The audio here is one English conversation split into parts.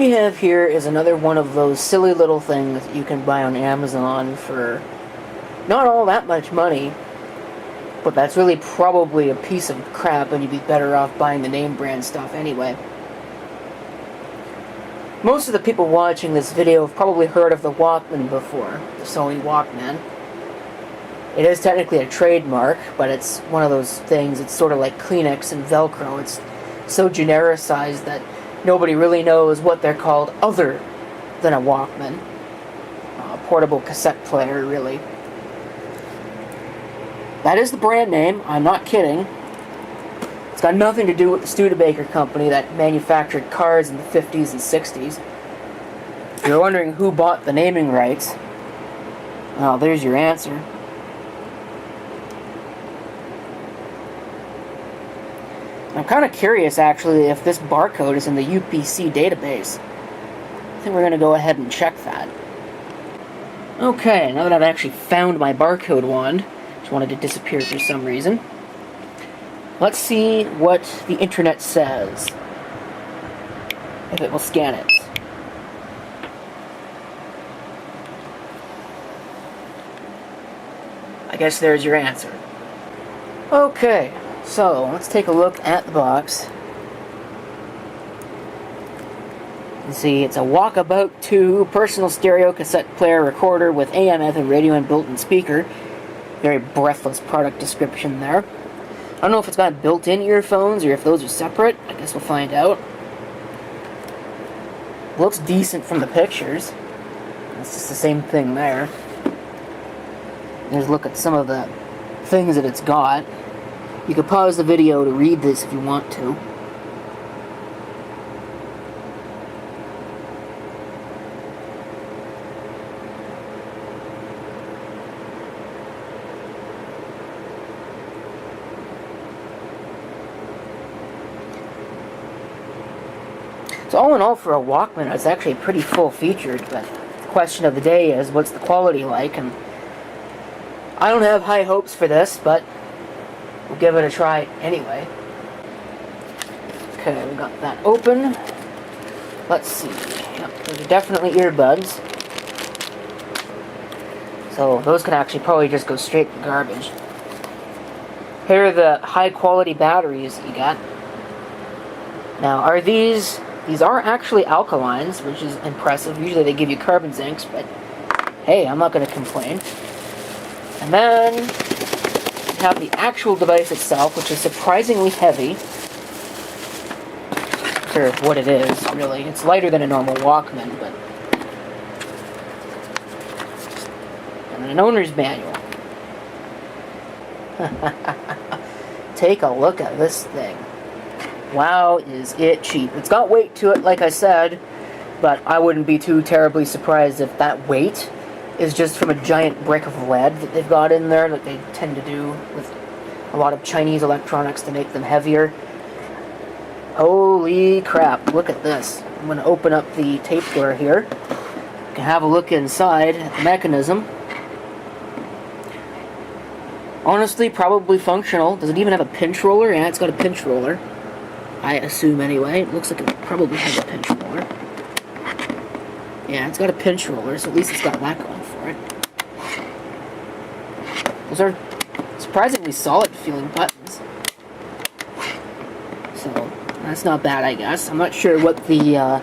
we have here is another one of those silly little things that you can buy on Amazon for not all that much money, but that's really probably a piece of crap and you'd be better off buying the name brand stuff anyway. Most of the people watching this video have probably heard of the Walkman before, the Sony Walkman. It is technically a trademark, but it's one of those things, it's sort of like Kleenex and Velcro. It's so genericized that nobody really knows what they're called other than a Walkman. A portable cassette player, really. That is the brand name, I'm not kidding. It's got nothing to do with the Studebaker company that manufactured cars in the 50s and 60s. If you're wondering who bought the naming rights, well, there's your answer. I'm kind of curious, actually, if this barcode is in the UPC database. I think we're going to go ahead and check that. Okay, now that I've actually found my barcode wand, which wanted to disappear for some reason, let's see what the internet says, if it will scan it. I guess there's your answer. Okay. So, let's take a look at the box. You can see it's a Walkabout 2 personal stereo cassette player recorder with AM FM radio and built-in speaker. Very breathless product description there. I don't know if it's got built-in earphones or if those are separate. I guess we'll find out. Looks decent from the pictures. It's just the same thing there. There's a look at some of the things that it's got. You can pause the video to read this if you want to. So all in all, for a Walkman, it's actually pretty full-featured, but the question of the day is, what's the quality like? And I don't have high hopes for this, but we'll give it a try anyway. Okay, we got that open. Let's see. Yep, those are definitely earbuds. So those can actually probably just go straight to garbage. Here are the high quality batteries that you got. Now, are these are actually alkalines, which is impressive. Usually they give you carbon zincs, but hey, I'm not going to complain. And then we have the actual device itself, which is surprisingly heavy for what it is, really. It's lighter than a normal Walkman, but... And an owner's manual. Take a look at this thing. Wow, is it cheap. It's got weight to it, like I said, but I wouldn't be too terribly surprised if that weight is just from a giant brick of lead that they've got in there, that they tend to do with a lot of Chinese electronics to make them heavier. Holy crap, look at this. I'm going to open up the tape door here. You can have a look inside at the mechanism. Honestly, probably functional. Does it even have a pinch roller? Yeah, it's got a pinch roller. I assume anyway. It looks like it probably has a pinch roller. Yeah, it's got a pinch roller, so at least it's got that going for it. Those are surprisingly solid feeling buttons. So, that's not bad, I guess. I'm not sure what the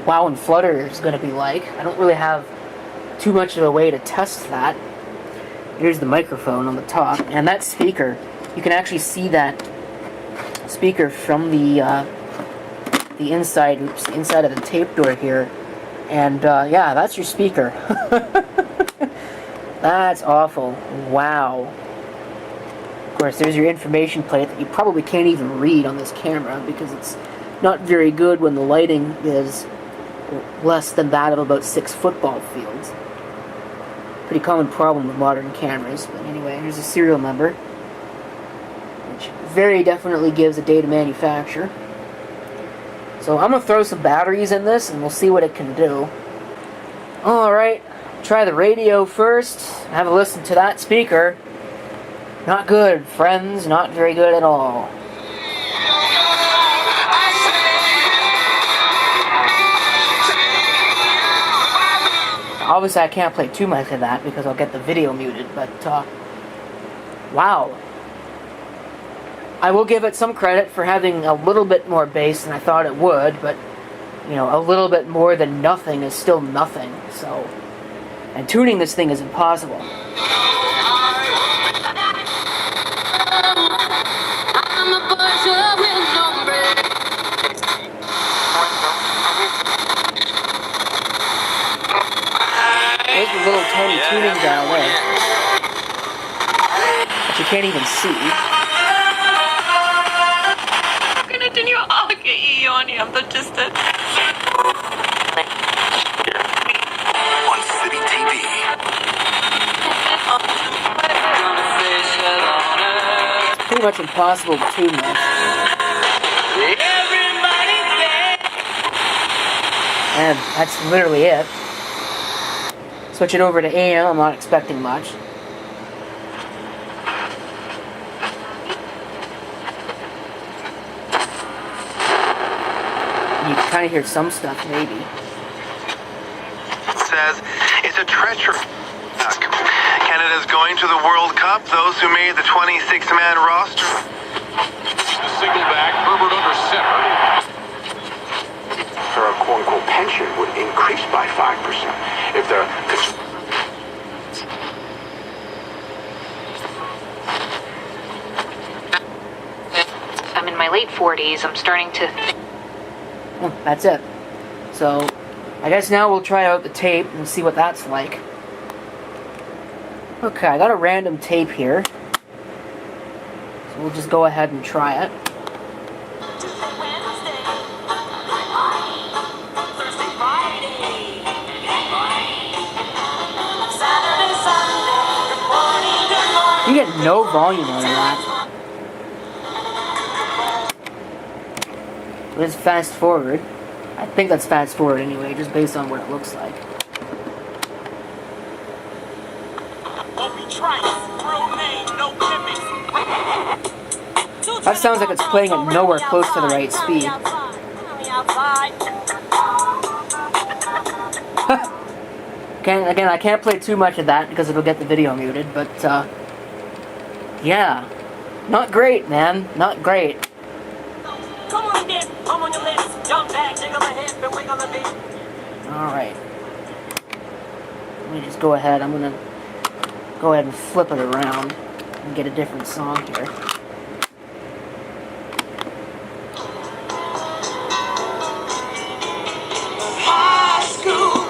wow and flutter is going to be like. I don't really have too much of a way to test that. Here's the microphone on the top, and that speaker, you can actually see that speaker from the inside of the tape door here, and yeah, that's your speaker. That's awful. Wow. Of course, there's your information plate that you probably can't even read on this camera because it's not very good when the lighting is less than that of about 6 football fields. Pretty common problem with modern cameras. But anyway, here's a serial number, which very definitely gives a date of manufacture. So I'm going to throw some batteries in this and we'll see what it can do. Alright, try the radio first. Have a listen to that speaker. Not good, friends. Not very good at all. Obviously, I can't play too much of that because I'll get the video muted, but, wow. I will give it some credit for having a little bit more bass than I thought it would, but, you know, a little bit more than nothing is still nothing, so... And tuning this thing is impossible. There's a little tiny tuning dial there, that you can't even see. Continue on the distance. On City TV. It's pretty much impossible to tune this. And that's literally it. Switch it over to AM, I'm not expecting much. You can kind of hear some stuff, maybe. It says it's a treacherous. Canada's going to the World Cup. Those who made the 26-man roster. The single back, Herbert under center. Her quote-unquote pension would increase by 5% if the... I'm in my late 40s. I'm starting to... Oh, that's it. So, I guess now we'll try out the tape and see what that's like. Okay, I got a random tape here. So we'll just go ahead and try it. You get no volume out of that. Let's fast forward. I think that's fast forward anyway, just based on what it looks like. That sounds like it's playing at nowhere close to the right speed. Again, I can't play too much of that because it'll get the video muted, but, yeah. Not great, man. Not great. Alright. Let me just go ahead. I'm gonna go ahead and flip it around and get a different song here.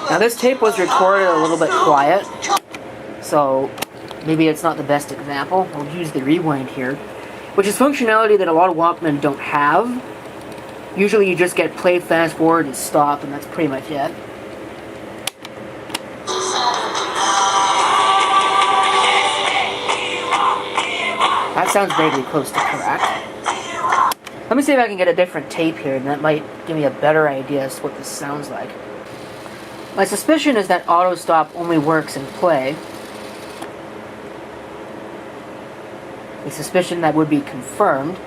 Now this tape was recorded a little bit quiet, so maybe it's not the best example. I'll use the rewind here, which is functionality that a lot of Walkmen don't have. Usually you just get play, fast forward, and stop, and that's pretty much it. That sounds vaguely close to correct. Let me see if I can get a different tape here, and that might give me a better idea as to what this sounds like. My suspicion is that auto stop only works in play. A suspicion that would be confirmed.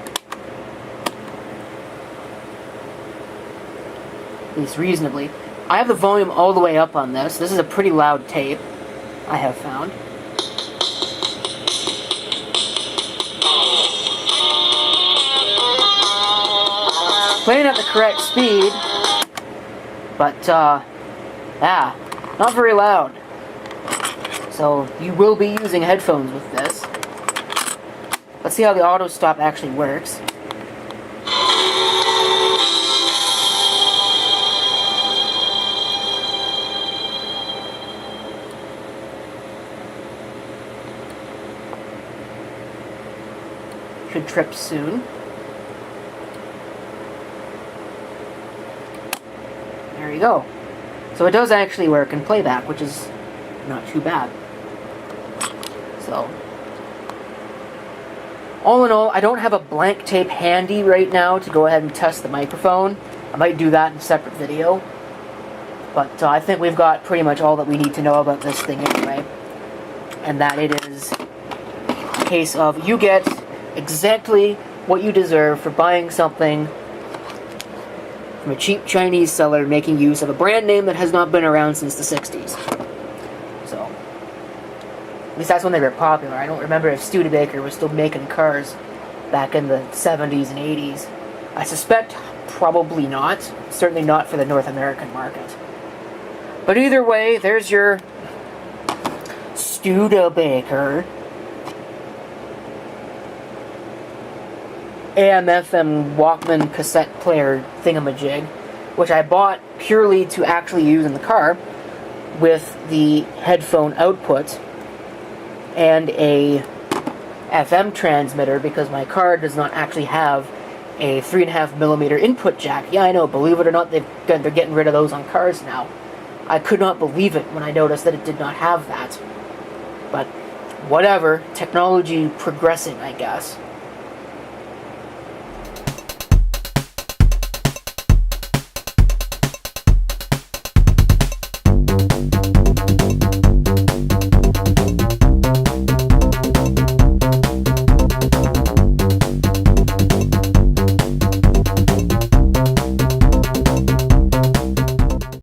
At least reasonably. I have the volume all the way up on this. This is a pretty loud tape, I have found. Playing at the correct speed, but, yeah, not very loud. So, you will be using headphones with this. Let's see how the auto stop actually works. Should trip soon. There you go. So it does actually work in playback, which is not too bad. So, all in all, I don't have a blank tape handy right now to go ahead and test the microphone. I might do that in a separate video. But I think we've got pretty much all that we need to know about this thing anyway. And that it is a case of you get exactly what you deserve for buying something from a cheap Chinese seller making use of a brand name that has not been around since the 60s. least that's when they were popular. I don't remember if Studebaker was still making cars back in the 70s and 80s. I suspect probably not. Certainly not for the North American market. But either way, there's your Studebaker AM/FM Walkman cassette player thingamajig, which I bought purely to actually use in the car with the headphone output and a FM transmitter, because my car does not actually have a 3.5mm input jack. Yeah, I know, believe it or not, they're getting rid of those on cars now. I could not believe it when I noticed that it did not have that. But whatever, technology progressing, I guess.